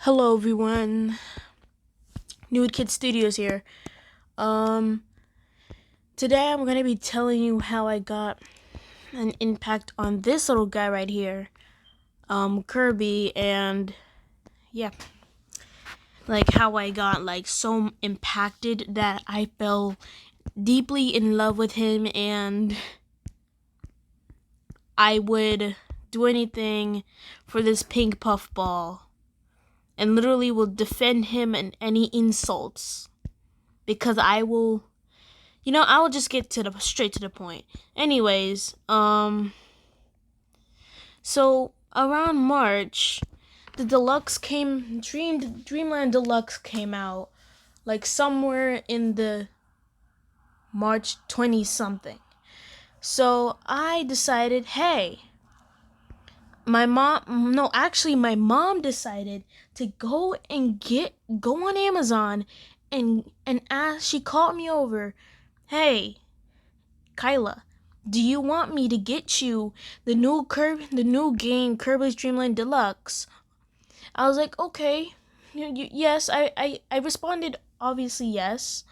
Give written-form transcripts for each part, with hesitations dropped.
Hello everyone, Nude Kid Studios here. Um, Today I'm gonna be telling you how I got an impact on this little guy right here, Kirby, and yeah, like how I got like so impacted that I fell deeply in love with him, and I would do anything for this pink puffball, and literally will defend him and any insults because I will just get to the straight to the point. Anyways, so around March, the deluxe Dreamland Deluxe came out, like somewhere in the March 20 something. So I decided, hey, my mom decided to go on Amazon and ask. She called me over, hey, Kyla, do you want me to get you the new game Kirby's Dream Land Deluxe? I was like, okay, yes. I responded obviously yes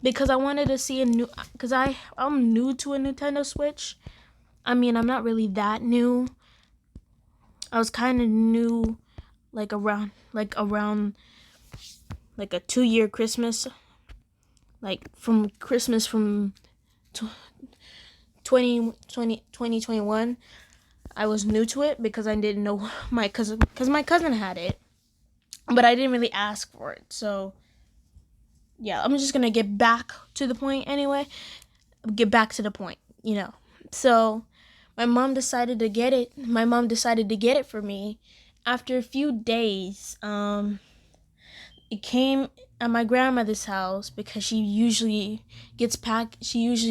because I wanted to see because I'm new to a Nintendo Switch. I mean, I'm not really that new. I was kind of new, around like a 2 year Christmas, like from Christmas from 2021. I was new to it because I didn't know because my cousin had it, but I didn't really ask for it. So yeah, I'm just gonna get back to the point anyway. Get back to the point. So my mom decided to get it. My mom decided to get it for me. After a few days, it came at my grandmother's house because she usually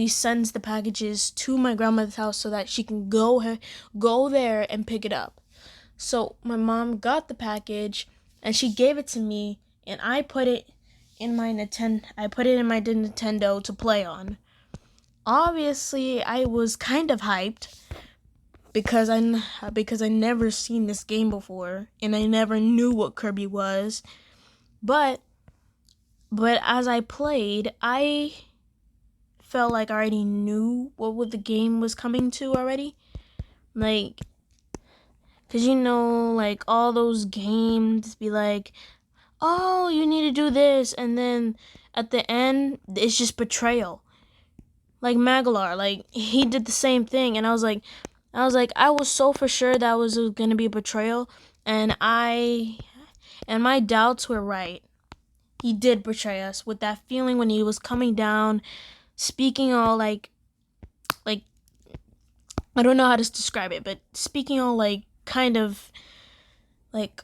sends the packages to my grandmother's house so that she can go there and pick it up. So my mom got the package and she gave it to me, and I put it in my Nintendo to play on. Obviously, I was kind of hyped because I never seen this game before and I never knew what Kirby was. But as I played, I felt like I already knew what the game was coming to already. Like, cause like all those games be like, oh, you need to do this, and then at the end, it's just betrayal. Like Magalar, like he did the same thing, and I was so for sure that was gonna be a betrayal, and my doubts were right. He did betray us with that feeling when he was coming down, speaking all like I don't know how to describe it, but speaking all like kind of like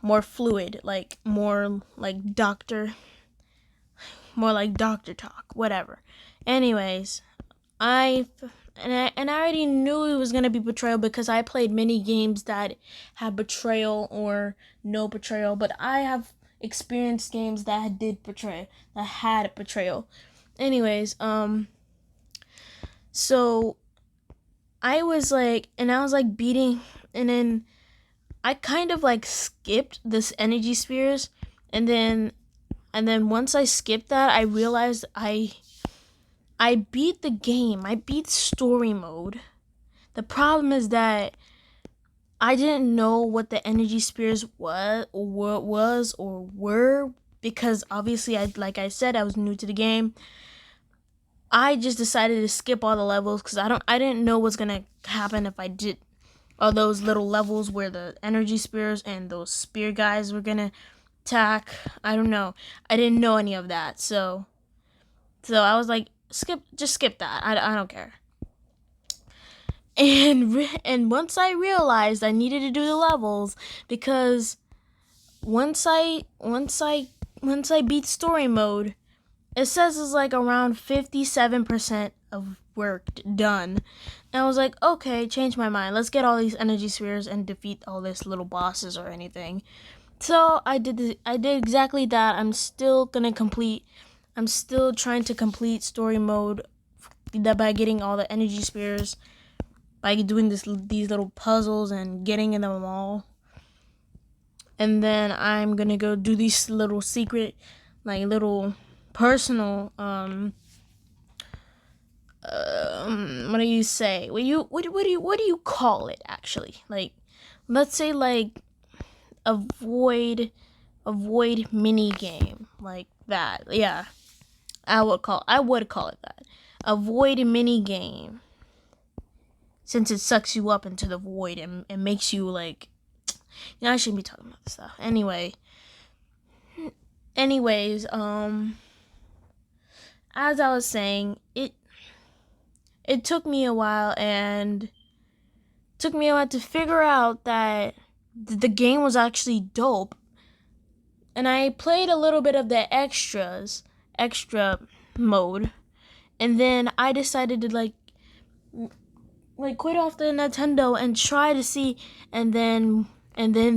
more fluid, like more like doctor talk, whatever. Anyways, I already knew it was gonna be betrayal because I played many games that had betrayal or no betrayal, but I have experienced games that had betrayal. Anyways, so I was like beating, and then I kind of like skipped this energy spheres, and then once I skipped that, I realized I beat the game. I beat story mode. The problem is that I didn't know what the energy spheres was or were because obviously like I said, I was new to the game. I just decided to skip all the levels because I didn't know what's gonna happen if I did all those little levels where the energy spears and those spear guys were gonna attack. I don't know. I didn't know any of that, so I was like, just skip that. I don't care. And once I realized I needed to do the levels because once I beat story mode, it says it's like around 57% of work done. And I was like, okay, change my mind. Let's get all these energy spheres and defeat all these little bosses or anything. So I did exactly that. I'm still trying to complete story mode by getting all the energy spheres, by doing these little puzzles and getting in them all. and then I'm gonna go do these little secret, like little personal what do you say? What do you call it actually? Like, let's say like avoid mini game like that. Yeah, I would call it that. Avoid mini game, since it sucks you up into the void and makes you like. I shouldn't be talking about this stuff. Anyways, as I was saying, it took me a while to figure out that the game was actually dope. And I played a little bit of the extra mode, and then I decided to quit off the Nintendo and try to see, and then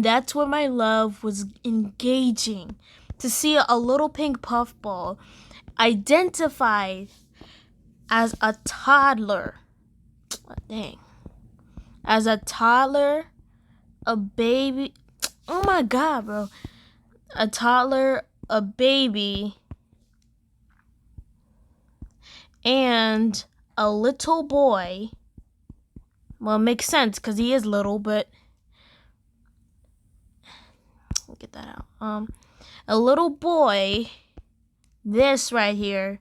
that's where my love was engaging, to see a little pink puffball identified as a toddler. Dang. As a toddler, a baby. Oh my god, bro. A toddler, a baby, and a little boy. Well, it makes sense because he is little, but get that out. A little boy. This right here.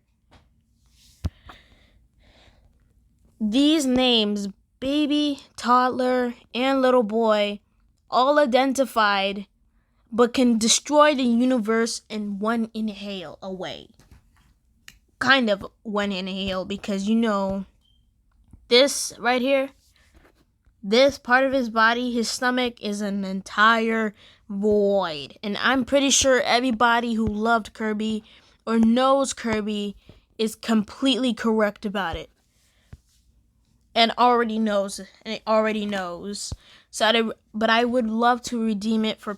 These names, baby, toddler, and little boy, all identified, but can destroy the universe in one inhale away. Kind of one inhale, because this right here, this part of his body, his stomach, is an entire void. And I'm pretty sure everybody who loved Kirby or knows Kirby is completely correct about it. And already knows. But I would love to redeem it for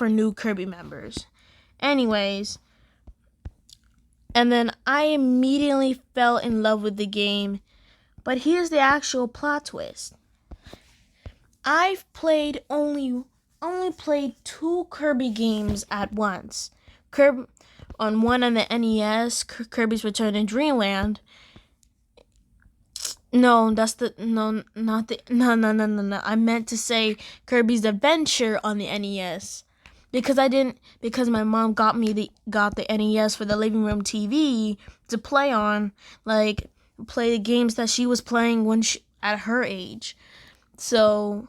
new Kirby members. Anyways, and then I immediately fell in love with the game. But here's the actual plot twist. I've only played 2 Kirby games at once. One on the NES, Kirby's Return to Dreamland. No, not the no. I meant to say Kirby's Adventure on the NES. Because my mom got the NES for the living room TV to play on, play the games that she was playing at her age. So,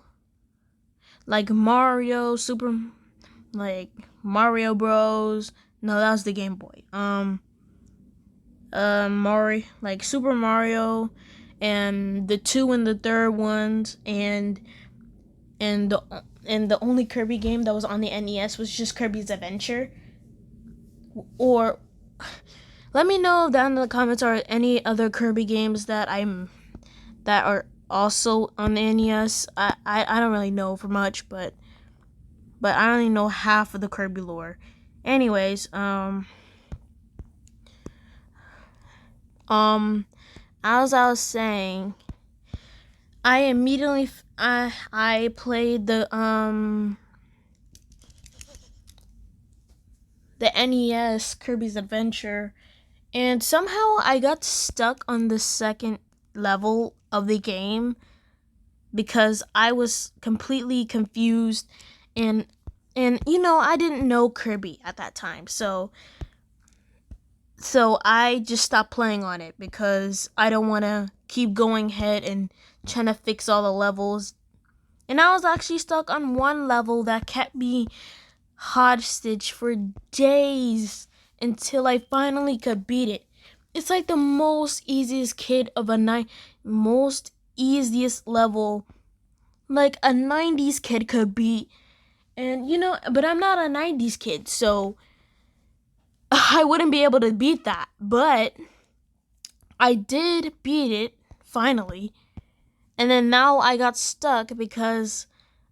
Mario Bros. No, that was the Game Boy. Mario, Super Mario, and the 2 and the 3rd ones, and the only Kirby game that was on the NES was just Kirby's Adventure. Or let me know down in the comments, are any other Kirby games that are also on the NES. I don't really know for much, but I only know half of the Kirby lore. Anyways, as I was saying, I immediately I played the NES Kirby's Adventure, and somehow I got stuck on the second level of the game because I was completely confused, and I didn't know Kirby at that time, so I just stopped playing on it because I don't want to keep going ahead and trying to fix all the levels. And I was actually stuck on one level that kept me hostage for days until I finally could beat it. It's like the most easiest level like a 90s kid could beat. And but I'm not a 90s kid, so I wouldn't be able to beat that. But I did beat it finally. And then now I got stuck because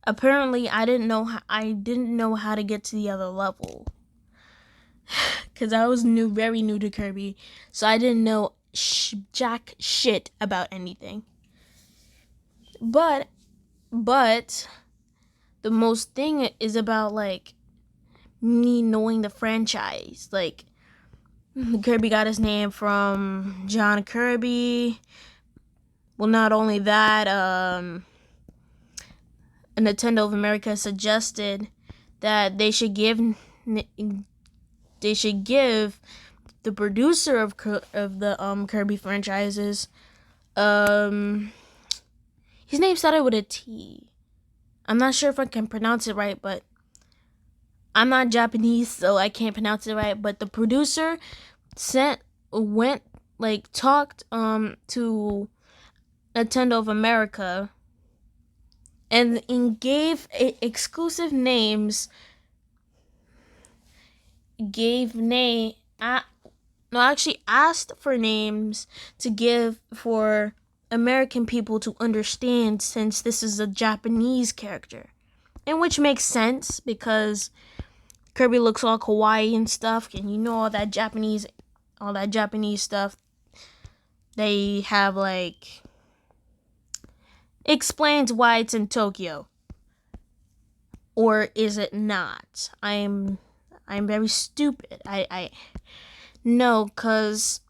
apparently I didn't know how to get to the other level. Cuz I was very new to Kirby, so I didn't know jack shit about anything. But the most thing is about like me knowing the franchise. Like Kirby got his name from John Kirby. Well, not only that, Nintendo of America suggested that they should give the producer of the Kirby franchises, his name started with a T. I'm not sure if I can pronounce it right, but I'm not Japanese, so I can't pronounce it right. But the producer talked to Nintendo of America and gave exclusive names. Actually asked for names to give for American people to understand, since this is a Japanese character. And which makes sense because Kirby looks all kawaii and stuff, and you know all that Japanese stuff. They have like explains why it's in Tokyo. Or is it not? I'm very stupid. No, cause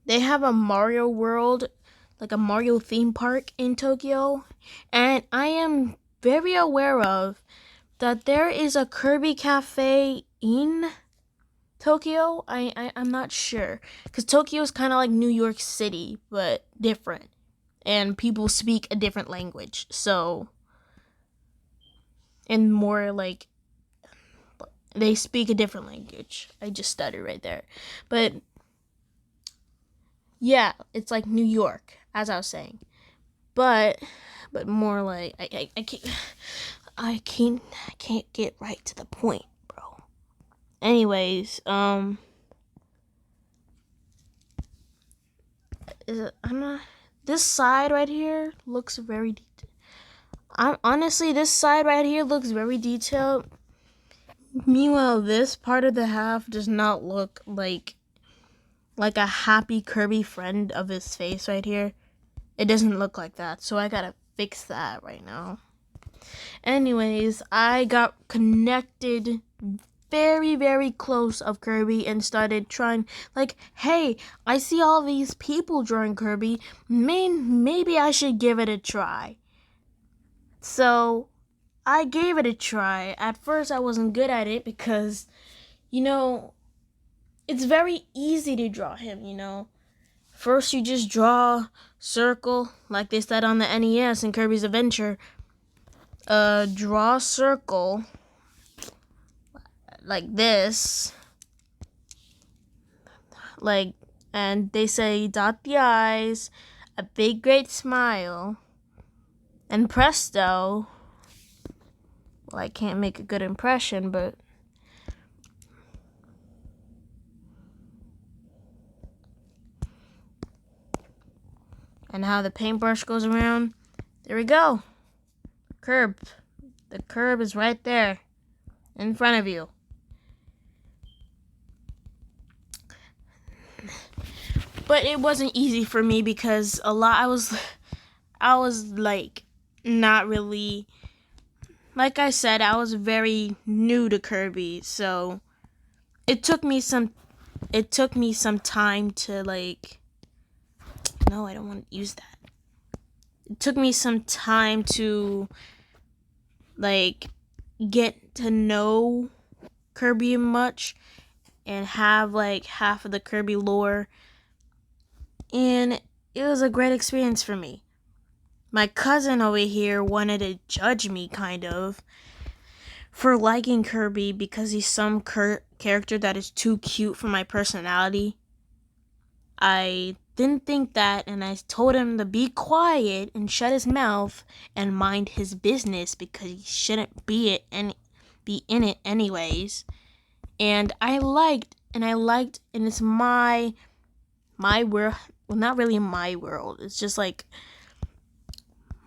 they have a Mario World, like a Mario theme park in Tokyo, and I am very aware of that there is a Kirby cafe in Tokyo. I'm not sure, because Tokyo is kind of like New York City, but different, and people speak a different language, so, and more like, they speak a different language. I just stuttered right there, but yeah, it's like New York, as I was saying, but more like I can't get right to the point, bro. Anyways, this side right here looks very this side right here looks very detailed. Meanwhile, this part of the half does not look like a happy Kirby friend of his face right here. It doesn't look like that, so I gotta fix that right now. Anyways, I got connected very, very close of Kirby and started trying, like, hey, I see all these people drawing Kirby. Maybe I should give it a try. So I gave it a try. At first, I wasn't good at it because, it's very easy to draw him, First, you just draw circle, like they said on the NES in Kirby's Adventure. Draw a circle like this. And they say dot the eyes, a big great smile, and presto. Well, I can't make a good impression, but and how the paintbrush goes around. There we go. Curb. The curb is right there in front of you. But it wasn't easy for me because I was like not really, like I said, I was very new to Kirby, so it took me some time to like, no, I don't want to use that. It took me some time to like get to know Kirby much and have like half of the Kirby lore, and it was a great experience for me. My cousin over here wanted to judge me kind of for liking Kirby because he's some character that is too cute for my personality. I didn't think that, and I told him to be quiet and shut his mouth and mind his business because he shouldn't be in it anyways. And I liked, and it's my world. Well, not really my world. It's just like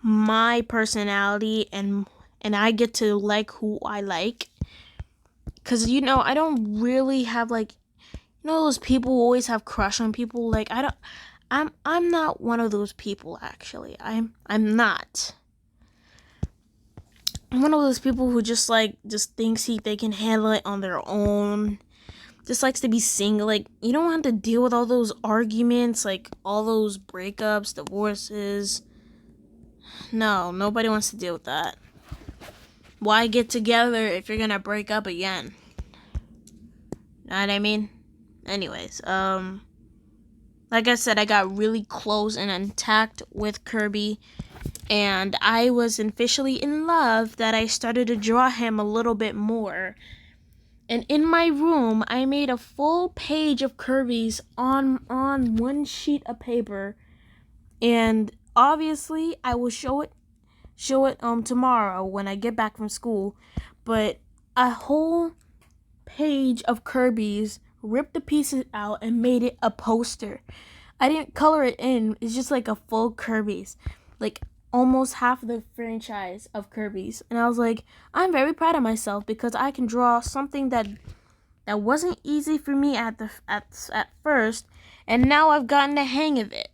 my personality, and I get to like who I like. Cause I don't really have like, those people who always have crush on people. Like I'm not one of those people actually. I'm not. I'm one of those people who just thinks they can handle it on their own. Just likes to be single. Like, you don't have to deal with all those arguments, like all those breakups, divorces. No, nobody wants to deal with that. Why get together if you're gonna break up again? Know what I mean? Anyways, like I said, I got really close and intact with Kirby, and I was officially in love that I started to draw him a little bit more. And in my room, I made a full page of Kirby's on one sheet of paper, and obviously I will show it tomorrow when I get back from school. But a whole page of Kirby's, ripped the pieces out and made it a poster. I didn't color it in. It's just like a full Kirby's, like almost half of the franchise of Kirby's. And I was like, I'm very proud of myself because I can draw something that wasn't easy for me at first, and now I've gotten the hang of it.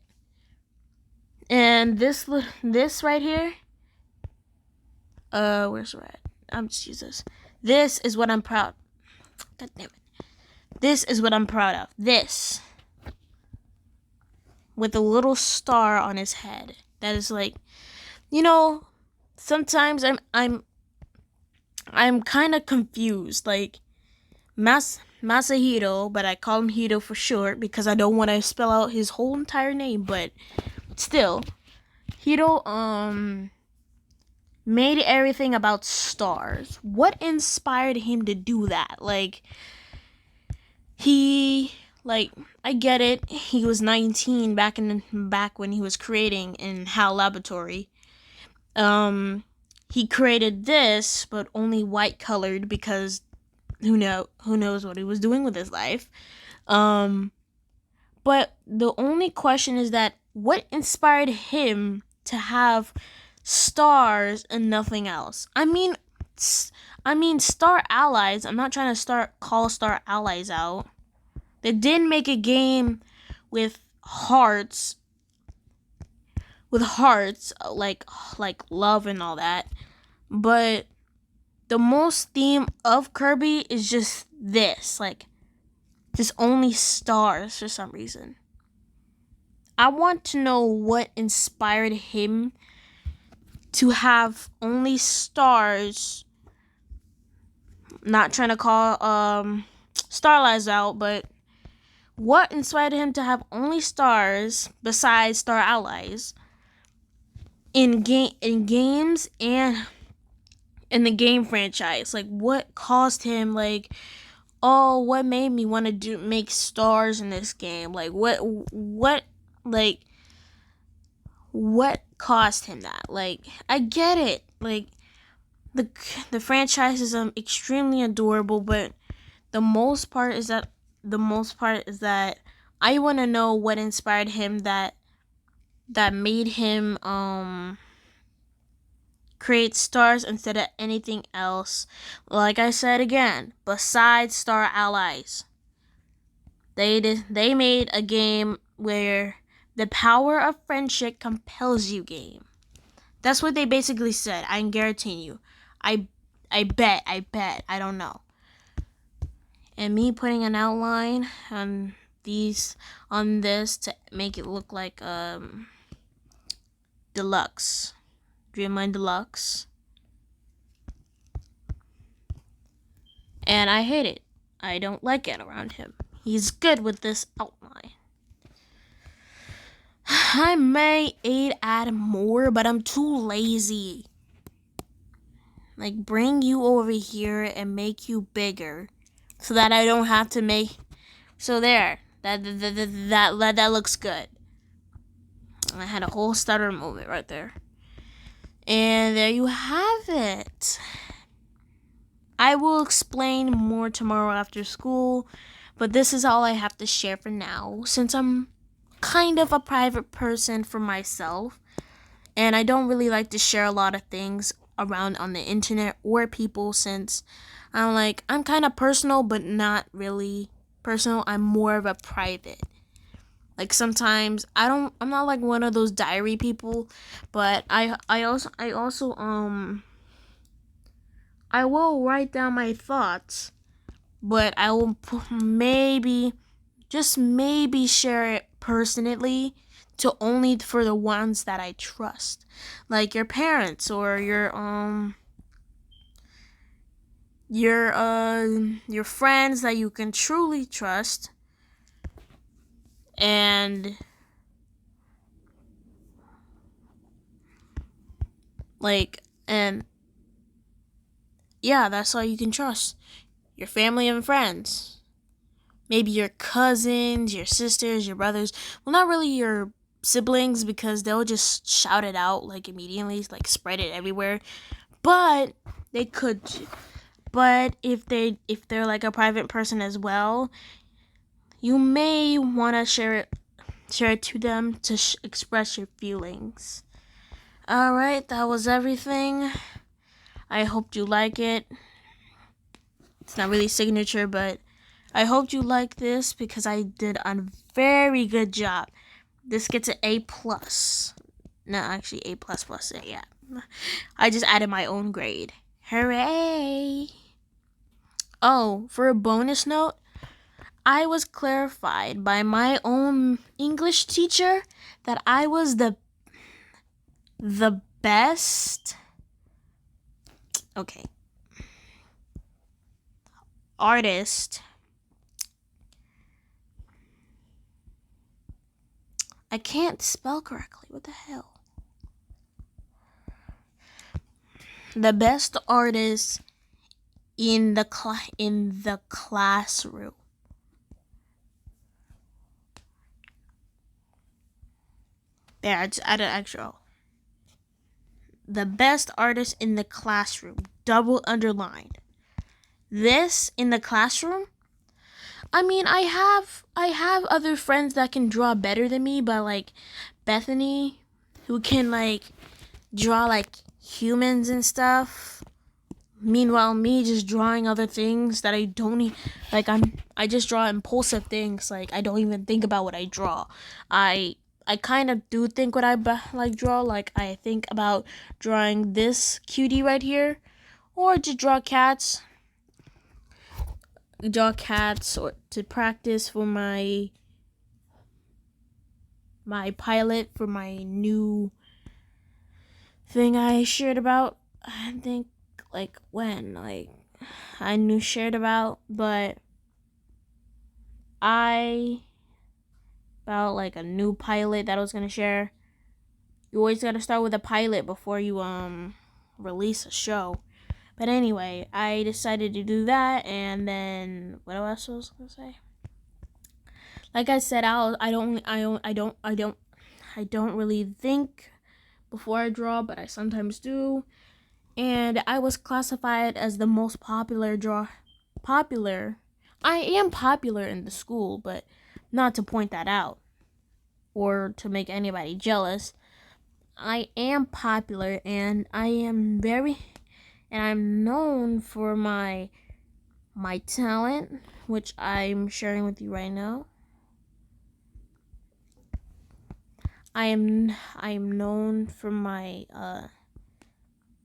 And this right here, where's red? I'm just use this. This is what I'm proud. God damn it. This is what I'm proud of. This. With a little star on his head. That is like, sometimes I'm kind of confused. Like, Masahiro, but I call him Hiro for short because I don't want to spell out his whole entire name, but still, Hiro, made everything about stars. What inspired him to do that? Like, I get it. He was 19 back when he was creating in HAL Laboratory. He created this, but only white colored because who knows what he was doing with his life. But the only question is that what inspired him to have stars and nothing else? I mean, Star Allies. I'm not trying to call Star Allies out. They did make a game with hearts, like love and all that. But the most theme of Kirby is just this, like, just only stars for some reason. I want to know what inspired him to have only stars. Not trying to call Starlights out, but what inspired him to have only stars besides Star Allies in games and in the game franchise? Like, what caused him, like, what made me want to make stars in this game? Like, what caused him that? Like, I get it. Like, the franchise is extremely adorable, but the most part is that I want to know what inspired him that made him create stars instead of anything else. Like I said again, besides Star Allies, they made a game where the power of friendship compels you game. That's what they basically said. I can guarantee you. I bet. I don't know. And me putting an outline on this to make it look like Deluxe. Dreamline Deluxe. And I hate it. I don't like it around him. He's good with this outline. I may add more, but I'm too lazy. Like, bring you over here and make you bigger so that I don't have to make. So there. That looks good. I had a whole stutter moment right there. And there you have it. I will explain more tomorrow after school, but this is all I have to share for now, since I'm kind of a private person for myself, and I don't really like to share a lot of things around on the internet or people, since I'm kind of personal, but not really personal. I'm more of a private. Like, sometimes I'm not like one of those diary people, but I also I will write down my thoughts, but I will maybe, just maybe share it personally to only for the ones that I trust, like your parents or your friends that you can truly trust. And and yeah, that's all you can trust. Your family and friends. Maybe your cousins, your sisters, your brothers. Well, not really your siblings, because they'll just shout it out like immediately, like spread it everywhere. But they could. But if they're like a private person as well, you may want to share it to them to express your feelings. All right, that was everything. I hope you like it. It's not really signature, but I hope you like this because I did a very good job. This gets an A plus. No, actually A plus plus. Yeah, I just added my own grade. Hooray! Oh, for a bonus note, I was clarified by my own English teacher that I was the best. Okay. Artist. I can't spell correctly. What the hell? The best artist in the classroom. There, I just added extra. The best artist in the classroom. Double underlined. This in the classroom. I mean, I have other friends that can draw better than me, but like Bethany, who can like draw like humans and stuff. Meanwhile, me just drawing other things that I don't like. I just draw impulsive things. Like I don't even think about what I draw. I kind of do think what I draw. Like I think about drawing this cutie right here, or to draw cats. Or to practice for my pilot for my new thing I shared about. I think like when I knew shared about, but I about like a new pilot that I was gonna share. You always gotta start with a pilot before you release a show. But anyway, I decided to do that, and then what else was I gonna say? Like I said, I don't really think before I draw, but I sometimes do. And I was classified as the most popular. I am popular in the school, but not to point that out or to make anybody jealous. I am popular, and I'm known for my talent, which I'm sharing with you right now. I'm known for my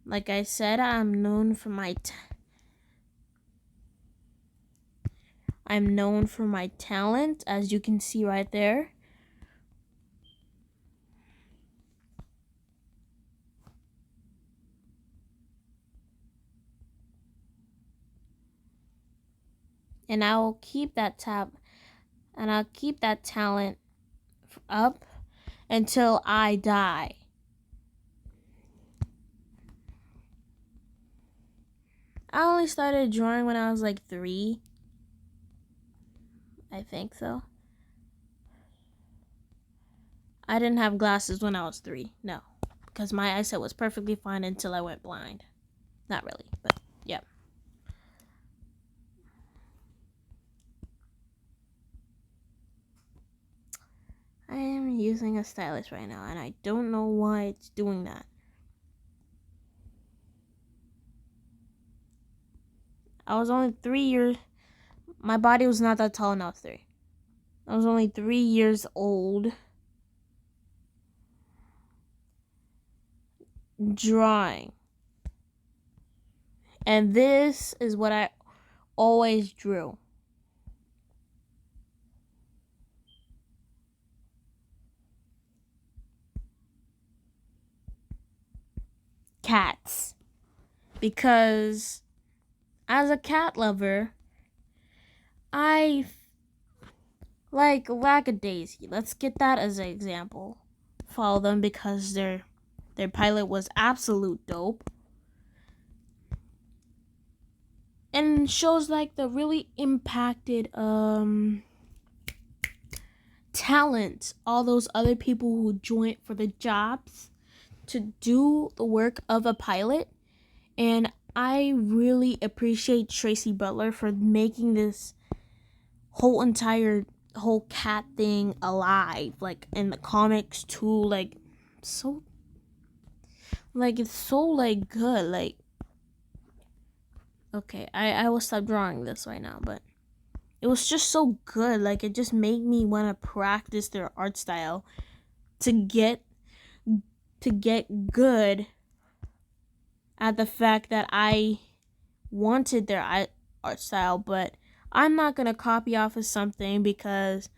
like I said, I'm known for my I'm known for my talent, as you can see right there. And I'll keep that talent up until I die. I only started drawing when I was like 3. I think so. I didn't have glasses when I was 3. No. Because my eyesight was perfectly fine until I went blind. Not really, but yeah. I am using a stylus right now, and I don't know why it's doing that. I was only 3 years. My body was not that tall when I was 3. I was only 3 years old. Drawing. And this is what I always drew. Cats. Because as a cat lover, I like Lackadaisy. Let's get that as an example. Follow them because their pilot was absolute dope. And shows like the really impacted talent all those other people who joined for the jobs to do the work of a pilot. And I really appreciate Tracy Butler for making this whole cat thing alive, like in the comics too. Like so, like it's so like good. Like okay, I will stop drawing this right now, but it was just so good. Like it just made me want to practice their art style to get good at the fact that I wanted their art style, but I'm not gonna copy off of something because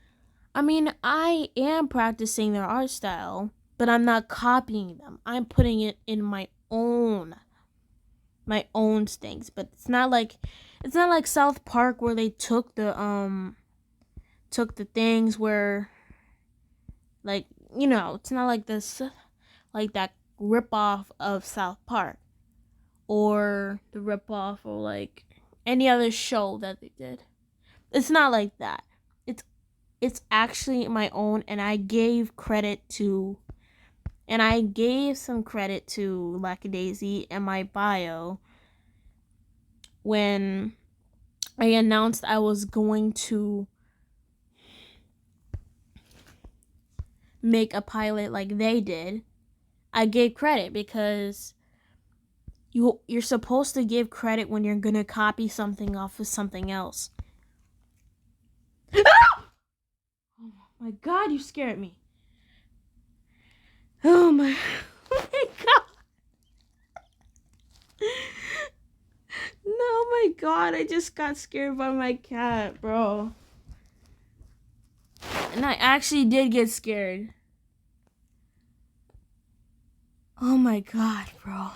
I mean I am practicing their art style, but I'm not copying them. I'm putting it in my own things. But it's not like South Park where they took the things where like it's not like this like that rip off of South Park or the rip off or like any other show that they did. It's not like that. It's actually my own, and I gave some credit to Lackadaisy in my bio when I announced I was going to make a pilot like they did. I gave credit because you're supposed to give credit when you're gonna copy something off of something else. Oh my god, you scared me. Oh my god. No, my god, I just got scared by my cat, bro. And I actually did get scared. Oh my god, bro.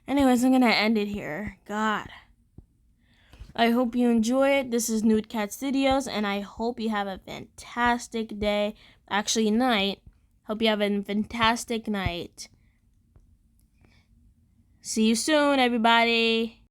Anyways, I'm gonna end it here. God. I hope you enjoy it. This is Nude Cat Studios, and I hope you have a fantastic day. Actually, night. Hope you have a fantastic night. See you soon, everybody.